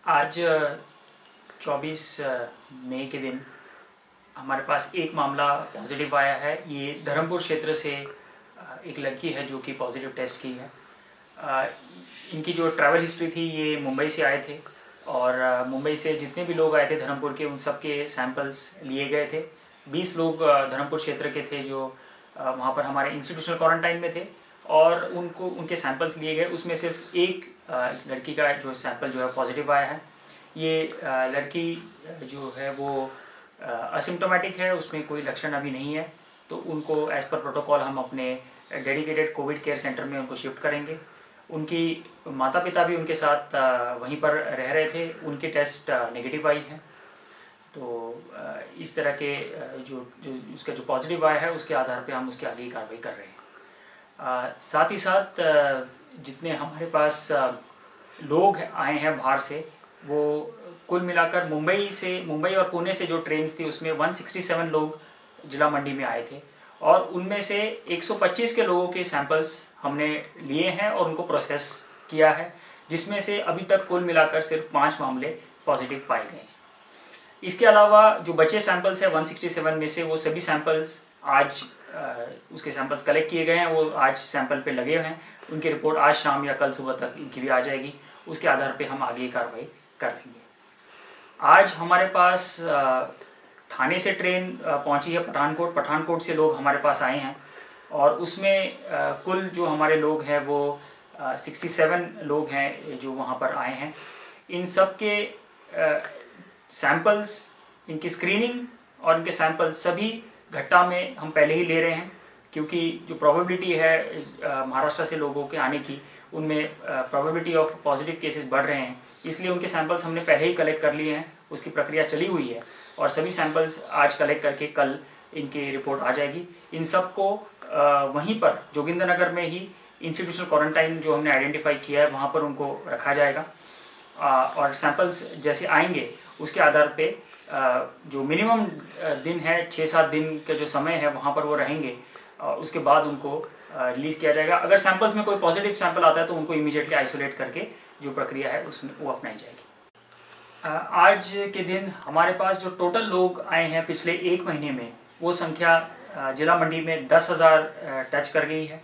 आज 24 मई के दिन हमारे पास एक मामला पॉजिटिव आया है। ये धर्मपुर क्षेत्र से एक लड़की है जो कि पॉजिटिव टेस्ट की है। इनकी जो ट्रैवल हिस्ट्री थी, ये मुंबई से आए थे और मुंबई से जितने भी लोग आए थे धर्मपुर के, उन सब के सैंपल्स लिए गए थे। 20 लोग धर्मपुर क्षेत्र के थे जो वहाँ पर हमारे इंस्टीट्यूशनल क्वारंटाइन में थे और उनके सैंपल्स लिए गए। उसमें सिर्फ एक लड़की का जो सैंपल जो है पॉजिटिव आया है। ये लड़की जो है वो असिम्टोमेटिक है, उसमें कोई लक्षण अभी नहीं है, तो उनको एज पर प्रोटोकॉल हम अपने डेडिकेटेड कोविड केयर सेंटर में उनको शिफ्ट करेंगे। उनकी माता पिता भी उनके साथ वहीं पर रह रहे थे, उनके टेस्ट नेगेटिव आई है। तो इस तरह के जो उसका जो पॉजिटिव आया है उसके आधार पे हम उसके आगे की कार्रवाई कर रहे हैं। साथ ही साथ जितने हमारे पास लोग आए हैं बाहर से, वो कुल मिलाकर मुंबई और पुणे से जो ट्रेन थी उसमें 167 लोग जिला मंडी में आए थे और उनमें से 125 के लोगों के सैंपल्स हमने लिए हैं और उनको प्रोसेस किया है, जिसमें से अभी तक कुल मिलाकर सिर्फ 5 मामले पॉजिटिव पाए गए हैं। इसके अलावा जो बचे सैंपल्स हैं 167 में से, वो सभी सैंपल्स आज उसके सैंपल्स कलेक्ट किए गए हैं, वो आज सैंपल पे लगे हुए हैं। उनकी रिपोर्ट आज शाम या कल सुबह तक इनकी भी आ जाएगी। उसके आधार पे हम आगे कार्रवाई कर लेंगे। आज हमारे पास थाने से ट्रेन पहुंची है पठानकोट से लोग हमारे पास आए हैं और उसमें कुल जो हमारे लोग हैं वो 67 लोग हैं जो वहाँ पर आए हैं। इन सब के सैंपल्स, इनकी स्क्रीनिंग और इनके सैंपल सभी घट्टा में हम पहले ही ले रहे हैं, क्योंकि जो प्रोबेबिलिटी है महाराष्ट्र से लोगों के आने की, उनमें प्रोबेबिलिटी ऑफ पॉजिटिव केसेस बढ़ रहे हैं, इसलिए उनके सैंपल्स हमने पहले ही कलेक्ट कर लिए हैं। उसकी प्रक्रिया चली हुई है और सभी सैंपल्स आज कलेक्ट करके कल इनकी रिपोर्ट आ जाएगी। इन सब को वहीं पर जोगिंदरनगर में ही इंस्टीट्यूशनल क्वारंटाइन जो हमने आइडेंटिफाई किया है वहाँ पर उनको रखा जाएगा और सैंपल्स जैसे आएंगे उसके आधार पे जो मिनिमम दिन है 6-7 दिन का जो समय है वहाँ पर वो रहेंगे। उसके बाद उनको रिलीज़ किया जाएगा। अगर सैंपल्स में कोई पॉजिटिव सैंपल आता है तो उनको इमीडिएटली आइसोलेट करके जो प्रक्रिया है उसमें वो अपनाई जाएगी। आज के दिन हमारे पास जो टोटल लोग आए हैं पिछले 1 महीने में, वो संख्या जिला मंडी में 10,000 टच कर गई है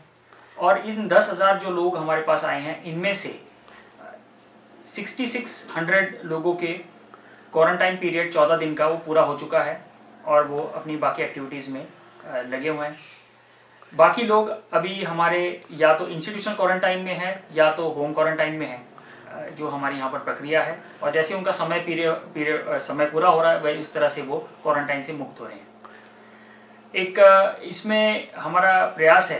और इन 10,000 जो लोग हमारे पास आए हैं, इनमें से 6600 लोगों के क्वारंटाइन पीरियड 14 दिन का वो पूरा हो चुका है और वो अपनी बाकी एक्टिविटीज़ में लगे हुए हैं। बाकी लोग अभी हमारे या तो इंस्टीट्यूशनल क्वारंटाइन में है या तो होम क्वारंटाइन में है, जो हमारी यहाँ पर प्रक्रिया है। और जैसे उनका समय पूरा हो रहा है, वह इस तरह से वो क्वारंटाइन से मुक्त हो रहे हैं। एक इसमें हमारा प्रयास है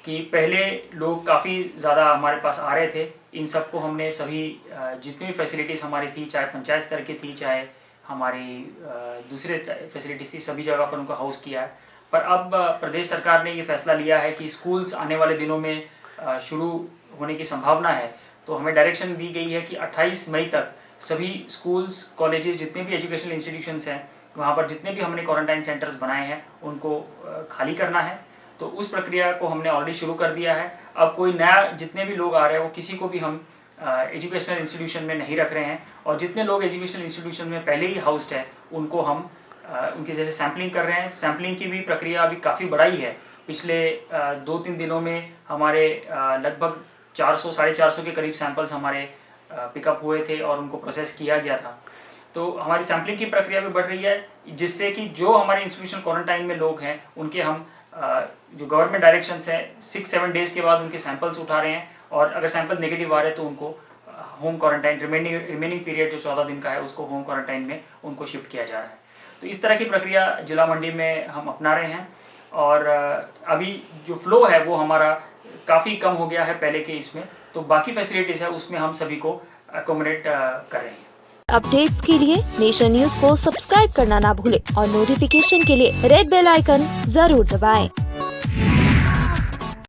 कि पहले लोग काफ़ी ज़्यादा हमारे पास आ रहे थे, इन सबको हमने सभी जितनी भी फैसिलिटीज़ हमारी थी, चाहे पंचायत स्तर की थी, चाहे हमारी दूसरे फैसिलिटीज़ थी, सभी जगह पर उनको हाउस किया है। पर अब प्रदेश सरकार ने ये फैसला लिया है कि स्कूल्स आने वाले दिनों में शुरू होने की संभावना है, तो हमें डायरेक्शन दी गई है कि 28 मई तक सभी स्कूल्स, कॉलेजेस, जितने भी एजुकेशनल इंस्टीट्यूशंस हैं, वहाँ पर जितने भी हमने क्वारंटाइन सेंटर्स बनाए हैं उनको खाली करना है। तो उस प्रक्रिया को हमने ऑलरेडी शुरू कर दिया है। अब कोई नया जितने भी लोग आ रहे हैं वो किसी को भी हम एजुकेशनल इंस्टीट्यूशन में नहीं रख रहे हैं और जितने लोग एजुकेशनल इंस्टीट्यूशन में पहले ही हाउस्ड है उनको हम उनके जैसे सैम्पलिंग कर रहे हैं। सैम्पलिंग की भी प्रक्रिया अभी काफ़ी बढ़ाई है। पिछले 2-3 दिनों में हमारे लगभग 400-450 के करीब सैंपल्स हमारे पिकअप हुए थे और उनको प्रोसेस किया गया था। तो हमारी सैम्पलिंग की प्रक्रिया भी बढ़ रही है, जिससे कि जो हमारे इंस्टीट्यूशन क्वारंटाइन में लोग हैं उनके हम जो गवर्नमेंट डायरेक्शंस है 6-7 डेज़ के बाद उनके सैंपल्स उठा रहे हैं और अगर सैंपल नेगेटिव आ रहे हैं तो उनको होम क्वारंटाइन रिमेनिंग पीरियड जो 14 दिन का है उसको होम क्वारंटाइन में उनको शिफ्ट किया जा रहा है। तो इस तरह की प्रक्रिया जिला मंडी में हम अपना रहे हैं और अभी जो फ्लो है वो हमारा काफ़ी कम हो गया है पहले के इसमें, तो बाकी फैसिलिटीज़ है उसमें हम सभी को अकोमोडेट कर रहे हैं। अपडेट्स के लिए नेशन न्यूज को सब्सक्राइब करना ना भूलें और नोटिफिकेशन के लिए रेड बेल आइकन जरूर दबाएं।